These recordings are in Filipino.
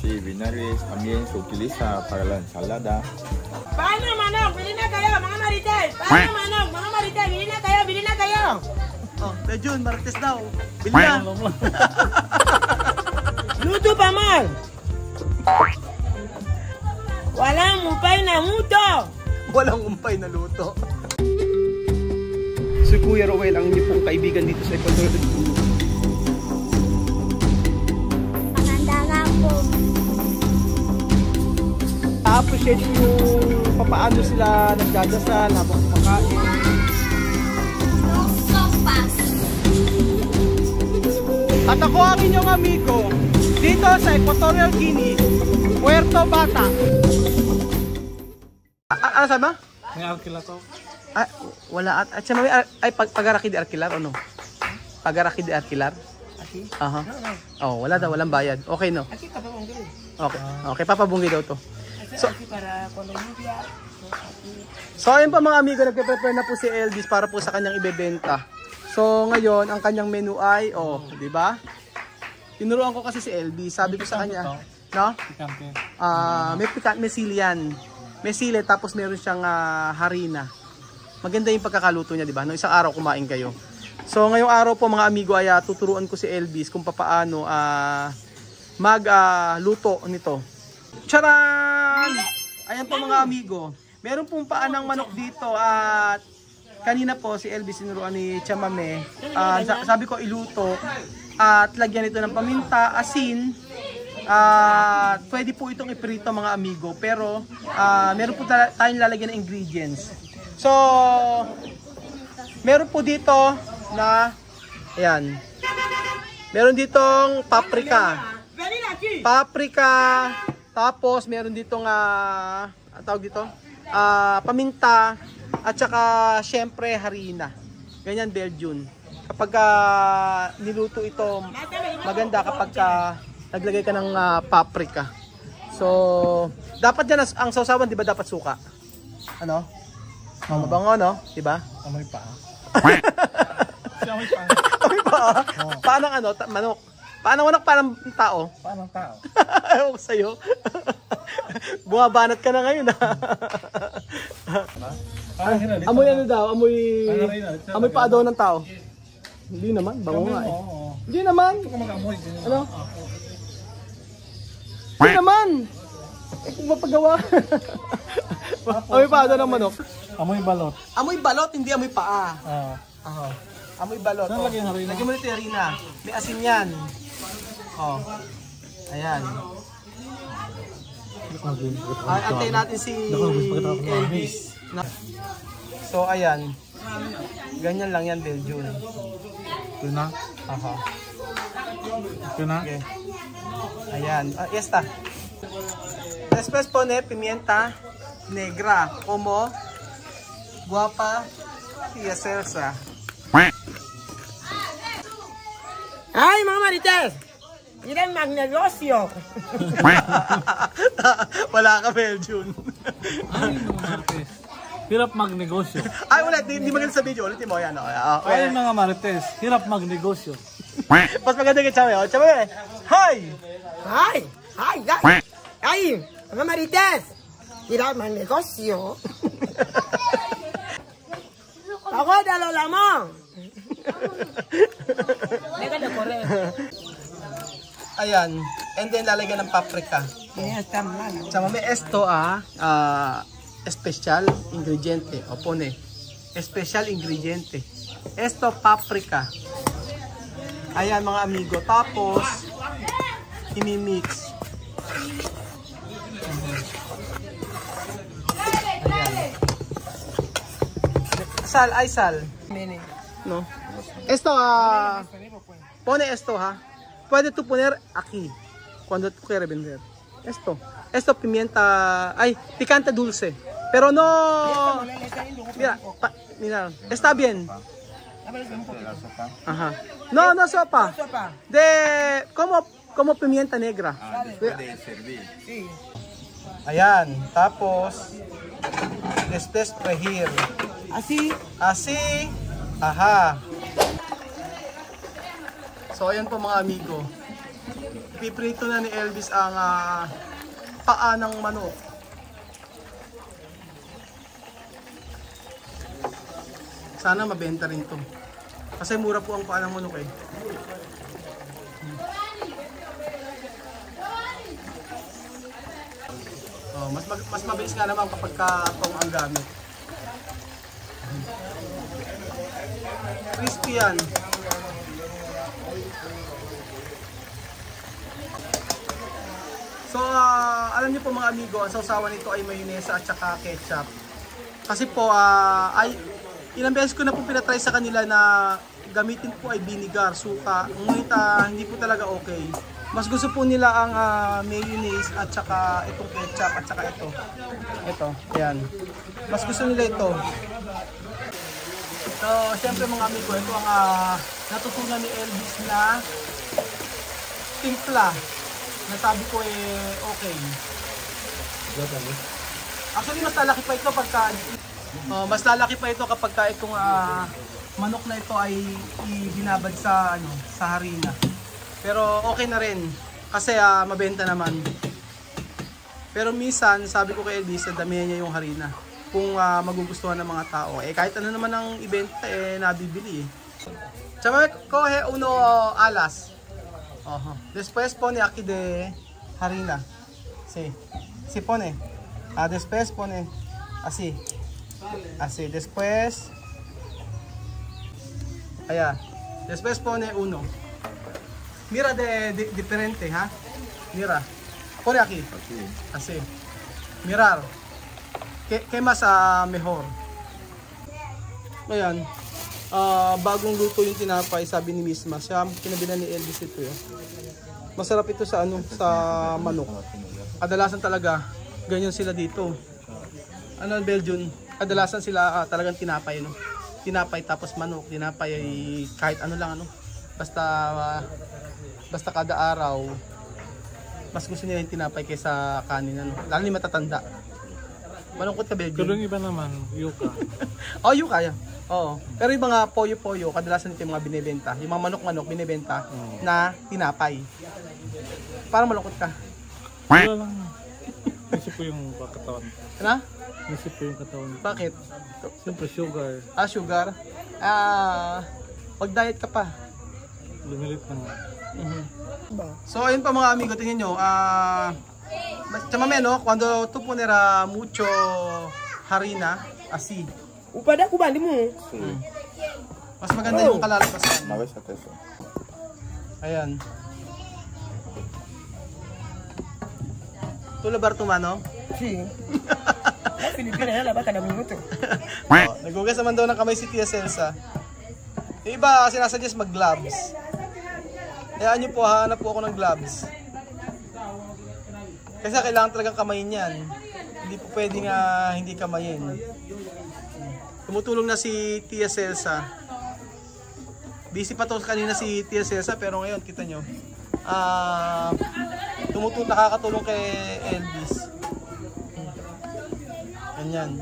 Si vinagre también se utiliza para la ensalada. Paano manok? Bili na kayo, mga marites! Paano manok? Mga marites, bili na kayo, bili na kayo! Oh, Jun, marites daw. Bili na. Luto pa man! Walang umpay na muto! Walang umpay na luto. Si Kuya Roel ang inyong pong kaibigan dito sa Ecuador. Appreciate yung papaano sila nagdadasal habang kumakain. At ako ang inyong amigo dito sa Equatorial Guinea, Puerto Bata. Ano sabi ba? May alkilar to. Ah, wala at siya ay pagaraki di alkilar o no? Pagaraki di alkilar? Aha. Oh, wala daw, walang bayad. Okay no? Okay. Okay, papabunggi daw to. So ayun pa mga amigo, nagpe-prepare na po si Elvis para po sa kanyang ibebenta. So ngayon, ang kanyang menu ay, di ba? Tinuruan ko kasi si Elvis, sabi ko sa kanya, no? May pikant, may sili yan. May sili, tapos meron siyang harina. Maganda yung pagkakaluto niya, di ba? No, isang araw kumain kayo. So ngayong araw po mga amigo ay tuturuan ko si Elvis kung paano magluto nito. Charan! Ayan po mga amigo. Meron pong paan ng manok dito at kanina po si Elvis sinuruan ni Chamame. Sabi ko iluto at lagyan ito ng paminta, asin. Pwede po itong iprito mga amigo, pero meron po tayong lalagyan ng ingredients. So, meron po dito na ayan. Meron ditong paprika. Tapos meron ditong tawag dito, paminta at saka syempre harina. Ganyan Belgian. Kapag niluto ito, maganda kapag naglagay ka ng paprika. So, dapat yan ang sausawan, 'di ba? Dapat suka. Ano? Mabango, no? 'Di ba? Amoy pa. Amoy pa. Paano manok? Paano manok, paano tao? Paano tao? Ayaw ko sa'yo. Bumabanat ka na ngayon, ha? Amoy ano daw? Amoy pa daw ng tao? Hindi naman, bango nga eh. Hindi naman. Ano? Hindi naman. Kung mapagawa. Amoy pa daw ng manok. Amoy balot. Amoy balot, hindi amoy paa. Amoy balot. Saan lagyan harina? Lagyan mo nito yung harina. May asin yan. Ayan. Antayin natin si Elvis. So ayan. Ganyan lang yan, Belgian. Ito na? Aha. Ito na? Okay. Ayan. Esta. Después pone pimienta negra como guapa y salsa. Ay, mga marites! Yan magnegosyo! Wala ka, Belgian. Ay, mga marites. Hirap magnegosyo. Ay, wala. Hindi maganda sa video. Ulitin mo. Yan, Ay, mga marites. Hirap magnegosyo. Mas maganda kay Chame. Chame! Hi! Hi! Hi, guys! Ay, mga marites! Hirap magnegosyo! Ako, dalola mo! Ayan. And then lalagyan ng paprika. Chamame esto special ingrediente. O pone. Special ingrediente. Esto paprika. Ayan mga amigo. Tapos imimix. Ayan. Sal. No. Esto pone esto Puede tú poner aquí cuando tú quieres vender. Esto pimienta, picante dulce. Pero no. Mira, está bien. Ajá. No sopa. Como pimienta negra. Puede servir. Ayan, tapos después freír. Así. Aha. So ayan po mga amigo. ipiprito na ni Elvis ang paa ng manok. Sana mabenta rin to. Kasi mura po ang paa ng manok eh. Oh, mas mabilis nga naman kapag itong ang gamit. Crispy yan. So, alam niyo po mga amigo, ang sausawan nito ay mayonesa at saka ketchup. Kasi po, ilang beses ko na po pinatry sa kanila na gamitin po ay vinegar, suka. Ngunit hindi po talaga okay. Mas gusto po nila ang mayonnaise at saka itong ketchup at saka ito. Ito, ayan. Mas gusto nila ito. So, siyempre mga amigo, ito ang natutunan ni Elvis na timpla. Nasabi ko okay. Actually, mas lalaki pa ito pagka mas lalaki pa ito kapag itong manok na ito ay binabad sa sa harina. Pero okay na rin kasi mabenta naman. Pero minsan, sabi ko kay Elvis, damihan niya yung harina kung magugustuhan ng mga tao. Kahit ano naman ang ibenta nabibili. Chama coge uno alas. Después pone aquí de harina. Sí. Sí pone. Después pone así. Así. Después. Allá. Después pone uno. Mira de diferente, ha? Mira. Pone aquí. Así. Mirar. ¿Qué más mejor? Ayan. Bagong luto yung tinapay, sabi ni Misma. Siya pinabilan ni Elvis ito yun. Masarap ito sa sa manok. Kadalasan talaga ganyan sila dito. Belgium, kadalasan sila talagang tinapay Tinapay tapos manok, tinapay ay kahit ano lang Basta kada araw mas gusto nila yung tinapay kaysa kanin Lalo ni matatanda. Malungkot ka, Belgium. Pero yung iba naman, yuka. Yuka yan. Oo. Pero yung mga poyo-poyo, kadalasan ito yung mga binibenta. Yung mga manok-manok binibenta na tinapay. Parang malungkot ka. Wala lang. Isip ko yung katawan. Ano? Isip ko yung katawan. Bakit? Siyempre sugar. Sugar? Mag-diet ka pa. Lumilit na nga. So ayun pa mga amigo, tingnan nyo. Chamame, cuando tú pones mucho harina, así. Upada kubali mo. Mas maganda yung kalalabasan. Nabesate eso. Ayan. ¿Tú lavar tu mano? Sí. La Filipina na laba kada minuto. Nagugas naman daw ng kamay si Tia Celsa. Yung iba sinasuggest mag-gloves. Hayaan nyo po, hanap po ako ng gloves. Kasi kailangan talagang kamayin yan. Hindi po pwedeng hindi kamayin. Tumutulong na si Tia Celsa. Busy pa to kanina si Tia Celsa pero ngayon kita nyo. Nakakatulong kay Elvis. Ganyan.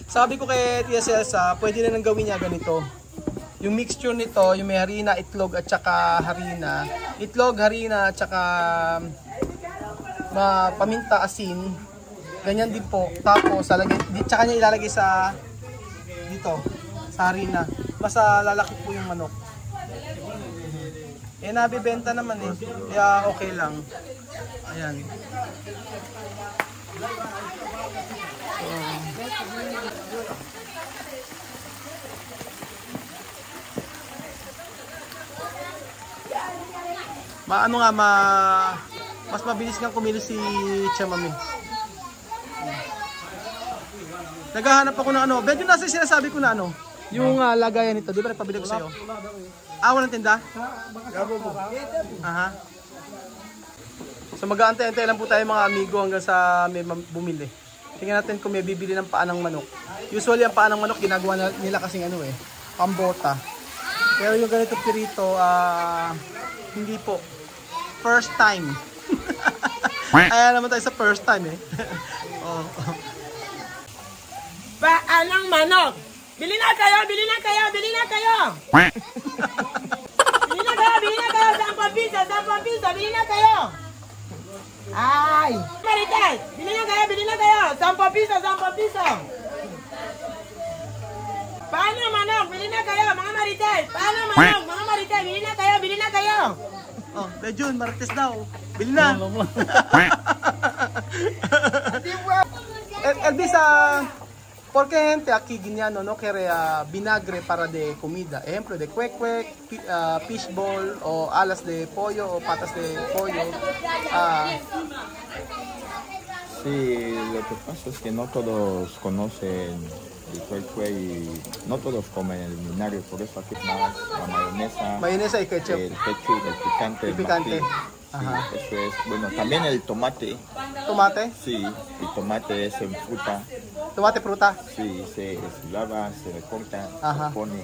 Sabi ko kay Tia Celsa, pwede na nang gawin niya ganito. Yung mixture nito, yung may harina, itlog at saka harina. Itlog, harina at saka paminta, asin. Ganyan din po. Tapos tsaka niya ilalagay sa dito, sa harina. Mas lalaki po yung manok. Nabibenta naman kaya okay lang. Ayan. Mas mabilis nga kumilos si Chamame. Naghahanap ako ng medyo nasa sinasabi ko na yung lagayan nito, di ba nagpabili ko sa'yo? Walang tinda? Aha. So mag-aantay-antay lang po tayo mga amigo hanggang sa may bumili. Tingnan natin kung may bibili ng paa ng manok. Usually ang paa ng manok ginagawa nila kasing pambota. Pero yung ganito pirito, hindi po. First time. Kaya naman tayo sa first time Paa ng manok. Bili na kayo, bili na kayo, bili na kayo. Bili na kayo, bili na kayo. Saan po piso, 10 piso. Bili na kayo. Ay. Marites, bili na kayo. 10 piso, 10 piso. Paano manok? Bili na kayo, mga Marites. Paano manok? Mga Marites, bili na kayo. Oh, Legion, Marites daw. Bili na. Elvis, porque gente aquí guineano no quiere vinagre para de comida. Ejemplo de cuecuec, fish ball o alas de pollo o patas de pollo. Sí, lo que pasa es que no todos conocen el cuerque y no todos comen el vinagre, por eso aquí más la mayonesa, Mayonesa y ketchup. el ketchup, el picante, El picante. Sí, Ajá. eso es. Bueno, también el tomate, Tomate. sí, el tomate es en fruta, Tomate fruta. sí, se lava, se recorta, Ajá. se pone.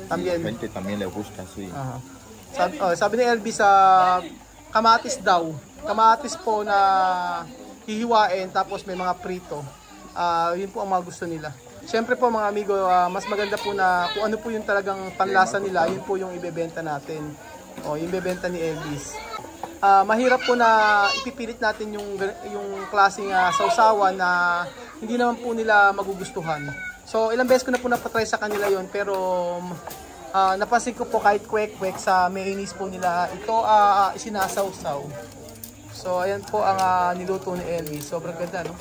También. Y a la gente también le gusta, sí. Aha. Sabi ni Elvis, kamatis daw. Kamatis po na hihiwain tapos may mga prito. Yun po ang mga gusto nila. Siyempre po mga amigo, mas maganda po na kung ano po yung talagang panlasa nila, yun po yung ibebenta natin. O, yung ibebenta ni Elvis. Mahirap po na ipipilit natin yung klaseng sausawan na hindi naman po nila magugustuhan. So ilang beses ko na po napatry sa kanila yon, pero napansin ko po kahit kwek-kwek sa mayonnaise po nila, ito isinasawsaw. So ayan po ang niluto ni Elvis. Sobrang ganda, no?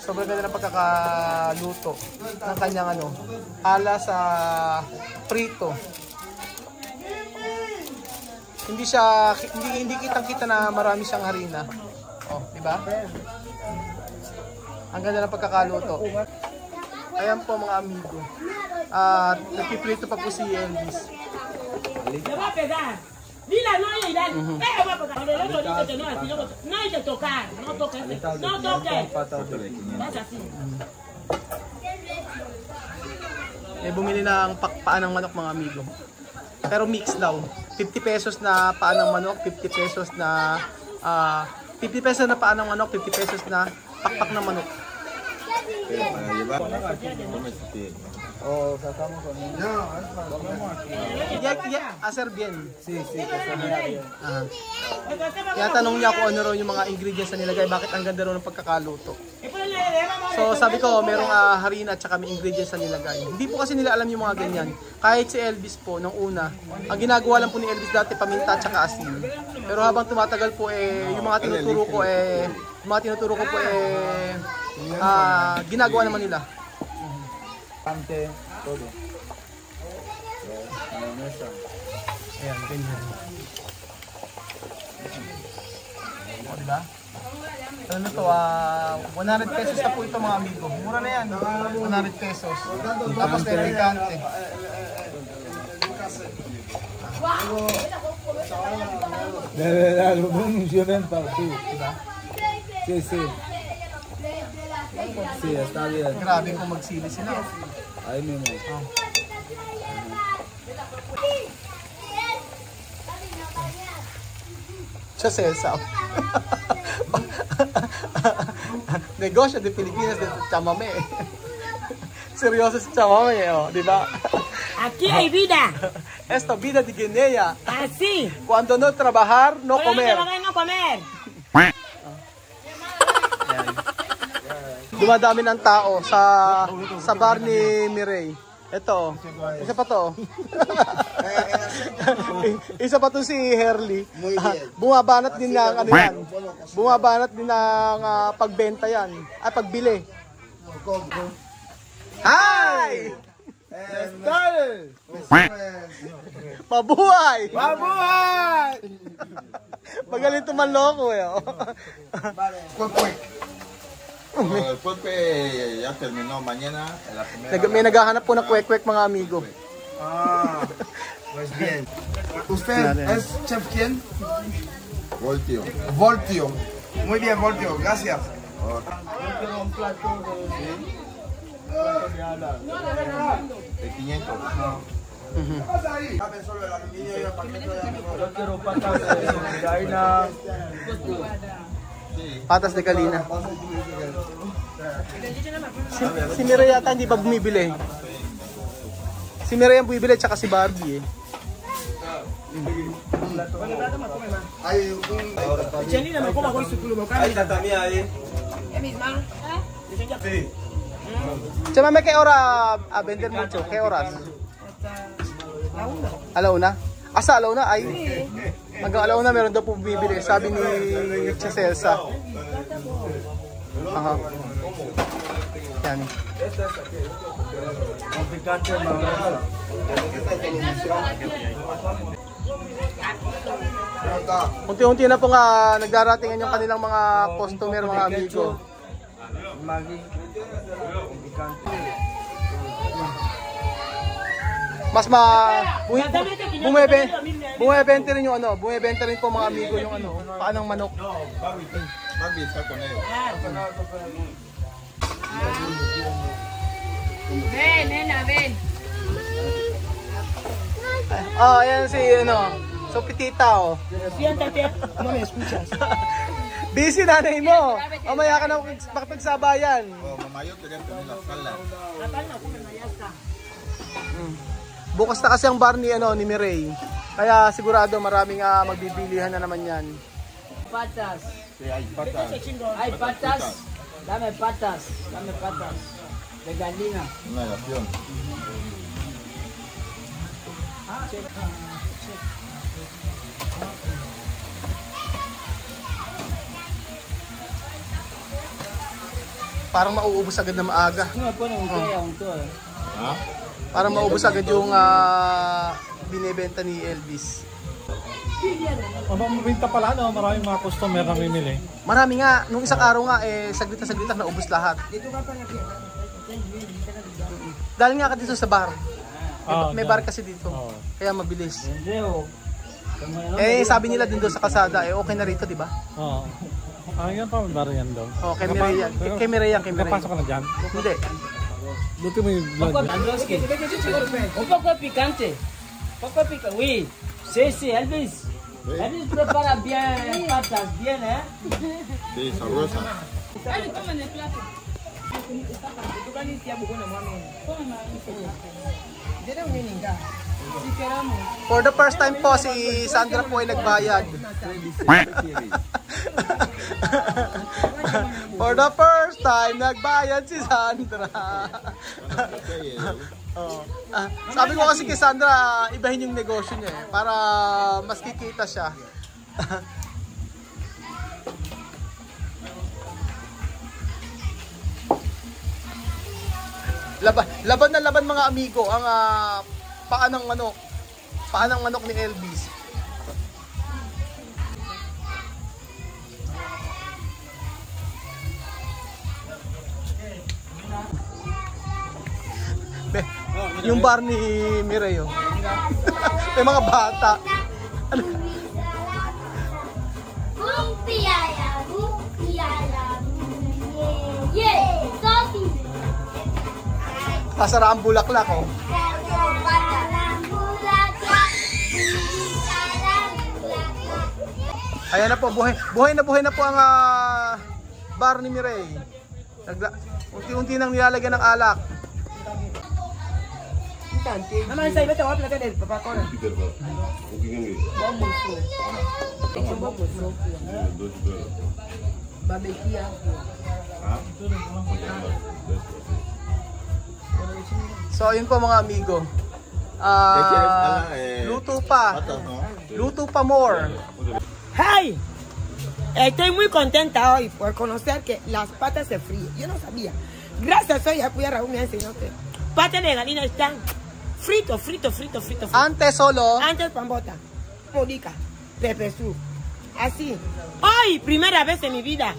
Sobrang ganda ng pagkakaluto ng kanyang alas prito. Hindi kitang-kita na marami siyang harina. Oh, di ba? Ang ganda ng pagkakaluto. Ayan po mga amigo. Nagpiprito pa po si Elvis. Dila, no hay idea. Va a pegar. No hay que tocar. No toques. No toques. Vas así. Bumili ng paan ng manok mga amigo. Pero mix daw. 50 pesos na paan ng manok, 50 pesos na 50 pesos na paan ng manok, 50 pesos na pakpak ng manok. Pero para llevar, comes así. O sacamos con él. No, es para comemos aquí. Hacer bien. Sí, que se vea bien. Kaya tanong niya kung ano raw yung mga ingredients na nilagay, bakit ang ganda raw ng pagkakaluto. So sabi ko, merong harina at saka may ingredients na nilagay. Hindi po kasi nila alam yung mga ganyan. Kahit si Elvis po, nung una, ang ginagawa lang po ni Elvis dati, paminta at saka asin. Pero habang tumatagal po, yung mga tinuturo ko ginagawa naman nila. Pante, todo. Mayonesa. Ayan, ganyan. O, diba? Ano to, 100 pesos na po ito mga amigo. Mura na yan, 100 pesos. Tapos may picante. De verdad, lo pronuncian para ti. Diba? Sí, sí. Sí, está bien. Grabe kung magsili sila. Ahí mismo. Siya Cesar. Negosyo de Pilipinas de chamame. Seryoso si chamame, di ba? Aquí hay vida. Esto, vida de Guinea. Así. Cuando no trabajar, no comer. No comer. Dumadami ng tao sa bar ni Mirey. Ito, isa pa to. Isa pa to si Herly. Bumabanat din ng Bumabanat din ng pagbenta yan. Ay, pagbili. Hi! Mabuhay! ¡Mabuhay! Magaling tumaloko eh. El cuerpe ya terminó mañana. La primera May naghahanap po ng kwek-kwek mga amigo. Ah, pues bien. ¿Usted es chef quién? Voltio. Voltio. Muy bien, Voltio, gracias. De 500. Patas de Calina. Si Mireya yata hindi pa bumibili. Si Mireya ang bumibili tsaka si Barbie eh. Chama me kay ora a vender mucho, kay oras? Alauna. Asa alauna ay hanggang alauna meron daw po bibili, sabi ni Chiselsa. Aha. Yan. Unti-unti na po nga nagdaratingan yung kanilang mga customer, mga amigo. Mas bumebenta rin yung ano, bumebenta rin po mga amigo yung ano, paanong manok. Ven, nena, ven. Ayan si ano, so Pitita oh. Siéntate, no me escuchas. Busy nanay mo. Mamaya ka na makipagsabayan. Mamayo, direkto nila sala. Bukas na kasi ang bar ni ano ni Mireille. Kaya sigurado maraming magbibilihan na naman yan. Patas. Hay patas. Hay patas. Dame patas. Dame patas. De gallina. Una ración. Parang mauubos agad na maaga. No me pone un qué, un todo. Ha? Parang maubos agad yung binebenta ni Elvis. Mabenta pala, no? Maraming mga customer na mimili. Marami nga, nung isang araw nga, saglit na naubos lahat. Dahil nga ka dito sa bar. May bar kasi dito. Kaya mabilis. Sabi nila din doon sa kalsada, okay na rito, di ba? Oo. Yan pa, may bar yan daw. Kay Mireille yan. Kay Mireille yan, kay Mireille. Napasok ka na dyan? Hindi. Buti mo yung vlog. Un poco picante. Poco picante. Oui. Sí, Elvis. Elvis prepara bien patas, bien, ¿eh? Sí, sabrosa. Ay, tomen el plato. For the first time po, si Sandra po ay nagbayad. For the first time, nagbayad si Sandra. Sabi ko kasi kay Sandra, ibahin yung negosyo niya para mas kikita siya. Laban na laban mga amigo ang paanang manok ni Elvis. Yung bar ni Mireille. May mga bata. Pasara ang bulaklak oh. Ayan na po, buhay na po ang bar ni Mireille. Unti-unti nang nilalagyan ng alak. Naman sa iba tawa plata del papá con. Babekia. So ayun po mga amigo. Luto pa more. ¡Hey! Estoy muy contenta hoy por conocer que las patas se fríen. Yo no sabía. Gracias hoy a Raúl me ha enseñado que patas de gallina están frito. Antes solo. Antes pambota, modica, pepe su. Así. Hoy, primera vez en mi vida,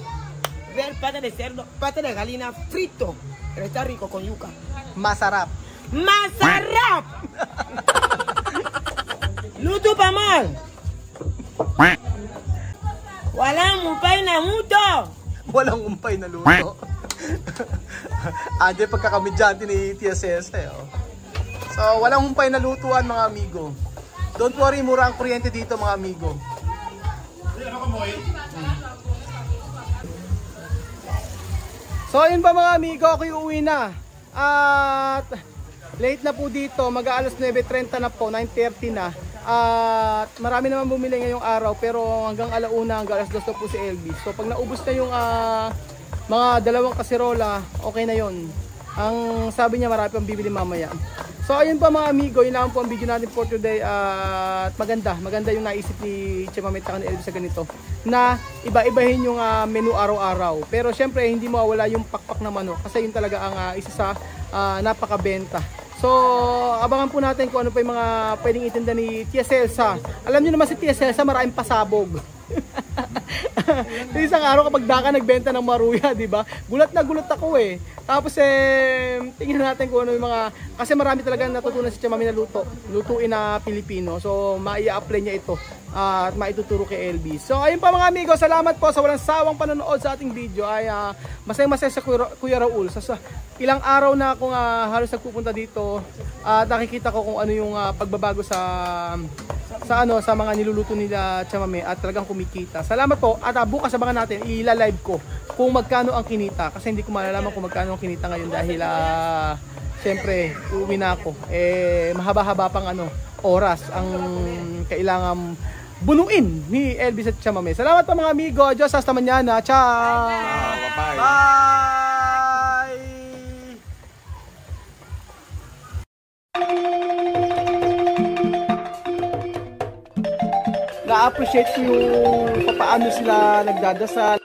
ver patas de cerdo, patas de gallina frito. Pero está rico con yuca. Masarap. ¡Masarap! Luto pa mal. Walang umpay na muto. Walang umpay na luto. Ade pagkakamidyante ni TSS oh. So walang umpay na lutuan mga amigo. Don't worry, mura ang kuryente dito mga amigo. So ayun pa mga amigo, ako uuwi na. At late na po dito, mag-aalas 9:30 na po, 9:30 na. At marami naman bumili ngayong araw, pero hanggang alauna, hanggang alas 2 po si Elvis. So pag naubos na yung mga 2 kaserola, okay na yon. Ang sabi niya marami pang bibili mamaya. So ayun pa mga amigo, yun lang po ang video natin for today. At maganda yung naisip ni Chamame at ni Elvis sa ganito, na iba-ibahin yung menu araw-araw. Pero syempre hindi mawawala yung pakpak na manok, kasi yun talaga ang isa sa napakabenta. So abangan po natin kung ano pa yung mga pwedeng itinda ni Tia Celsa. Alam niyo naman si Tia Celsa, maraming pasabog. Isang araw kapag daka nagbenta ng maruya, di ba? Gulat na gulat ako eh. Tapos tingnan natin kung ano yung mga, kasi marami talaga natutunan si Chamame na lutuin na Pilipino. So mai-apply niya ito at maituturo kay LB. So ayun pa mga amigo, salamat po sa walang sawang panonood sa ating video. Ay masaya sa Kuya Raul. Sa ilang araw na akong halos nagpupunta dito at nakikita ko kung ano yung pagbabago sa mga niluluto nila Chamame at talagang kumikita. Salamat po at bukas abangan natin, i-live ko kung magkano ang kinita, kasi hindi ko malalaman kung magkano ang kinita ngayon dahil syempre uuwi na ako. Mahaba-haba pang oras ang kailangan bunuin ni Elvis at Chamame. Salamat po mga amigo. Diyos hasta mañana. Ciao. Bye. Bye. Na-appreciate ko yung paano sila nagdadasal.